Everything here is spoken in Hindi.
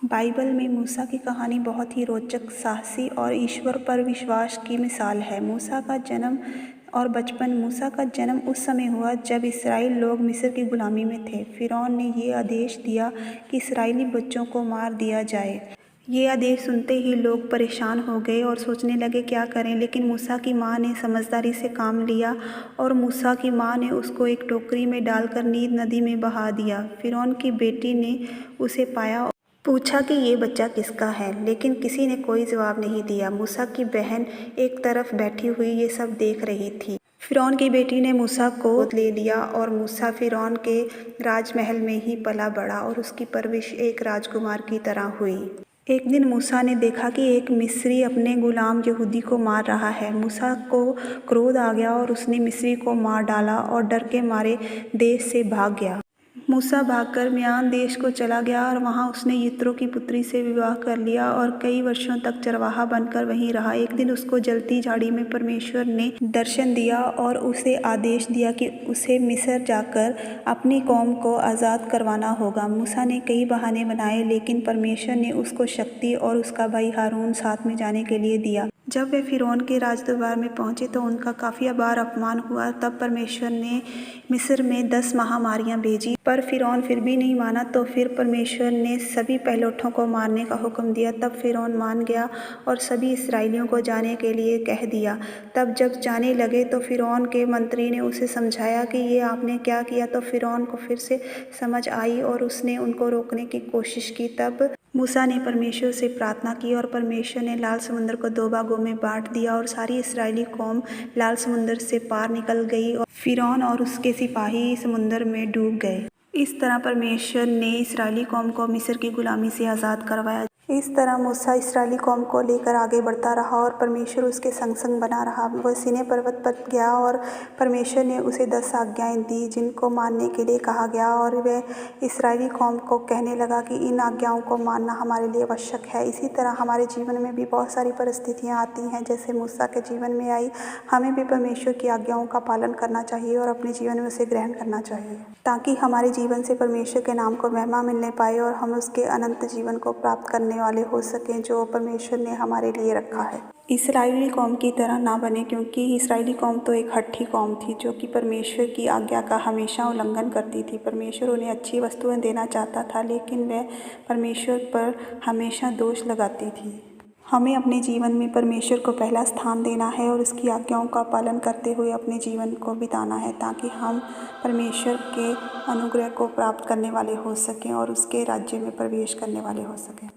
बाइबल में मूसा की कहानी बहुत ही रोचक, साहसी और ईश्वर पर विश्वास की मिसाल है। मूसा का जन्म और बचपन। मूसा का जन्म उस समय हुआ जब इस्राएल लोग मिस्र की गुलामी में थे। फिरौन ने ये आदेश दिया कि इस्राएली बच्चों को मार दिया जाए। ये आदेश सुनते ही लोग परेशान हो गए और सोचने लगे क्या करें। लेकिन मूसा की माँ ने समझदारी से काम लिया और मूसा की माँ ने उसको एक टोकरी में डालकर नील नदी में बहा दिया। फिरौन की बेटी ने उसे पाया, पूछा कि ये बच्चा किसका है, लेकिन किसी ने कोई जवाब नहीं दिया। मूसा की बहन एक तरफ बैठी हुई ये सब देख रही थी। फिरौन की बेटी ने मूसा को ले लिया और मूसा फिरौन के राजमहल में ही पला बढ़ा और उसकी परवरिश एक राजकुमार की तरह हुई। एक दिन मूसा ने देखा कि एक मिस्री अपने गुलाम यहूदी को मार रहा है। मूसा को क्रोध आ गया और उसने मिस्री को मार डाला और डर के मारे देश से भाग गया। मूसा भागकर मियान देश को चला गया और वहाँ उसने यित्रो की पुत्री से विवाह कर लिया और कई वर्षों तक चरवाहा बनकर वहीं रहा। एक दिन उसको जलती झाड़ी में परमेश्वर ने दर्शन दिया और उसे आदेश दिया कि उसे मिस्र जाकर अपनी कौम को आज़ाद करवाना होगा। मूसा ने कई बहाने बनाए, लेकिन परमेश्वर ने उसको शक्ति और उसका भाई हारून साथ में जाने के लिए दिया। जब वे फिरौन के राजदरबार में पहुंचे तो उनका काफ़ी बार अपमान हुआ। तब परमेश्वर ने मिस्र में 10 महामारियां भेजी, पर फिरौन फिर भी नहीं माना। तो फिर परमेश्वर ने सभी पहिलौठों को मारने का हुक्म दिया। तब फिरौन मान गया और सभी इस्राएलियों को जाने के लिए कह दिया। तब जब जाने लगे तो फिरौन के मंत्री ने उसे समझाया कि ये आपने क्या किया। तो फिरौन को फिर से समझ आई और उसने उनको रोकने की कोशिश की। तब मूसा ने परमेश्वर से प्रार्थना की और परमेश्वर ने लाल समुद्र को 2 भागों में बांट दिया और सारी इस्राएली कौम लाल समुद्र से पार निकल गई और फिरौन और उसके सिपाही समुद्र में डूब गए। इस तरह परमेश्वर ने इस्राएली कौम को मिस्र की गुलामी से आज़ाद करवाया। इस तरह मूसा इस्राएली कौम को लेकर आगे बढ़ता रहा और परमेश्वर उसके संग संग बना रहा। वह सीनै पर्वत पर गया और परमेश्वर ने उसे 10 आज्ञाएं दी जिनको मानने के लिए कहा गया और वह इस्राएली कौम को कहने लगा कि इन आज्ञाओं को मानना हमारे लिए आवश्यक है। इसी तरह हमारे जीवन में भी बहुत सारी परिस्थितियाँ आती हैं जैसे मूसा के जीवन में आई। हमें भी परमेश्वर की आज्ञाओं का पालन करना चाहिए और अपने जीवन में उसे ग्रहण करना चाहिए, ताकि हमारे जीवन से परमेश्वर के नाम को महिमा मिलने पाए और हम उसके अनंत जीवन को प्राप्त करने वाले हो सकें जो परमेश्वर ने हमारे लिए रखा है। इस्राएली कौम की तरह ना बने, क्योंकि इस्राएली कौम तो एक हठी कौम थी जो कि परमेश्वर की आज्ञा का हमेशा उल्लंघन करती थी। परमेश्वर उन्हें अच्छी वस्तुएं देना चाहता था, लेकिन वह परमेश्वर पर हमेशा दोष लगाती थी। हमें अपने जीवन में परमेश्वर को पहला स्थान देना है और उसकी आज्ञाओं का पालन करते हुए अपने जीवन को बिताना है, ताकि हम परमेश्वर के अनुग्रह को प्राप्त करने वाले हो सकें और उसके राज्य में प्रवेश करने वाले हो सकें।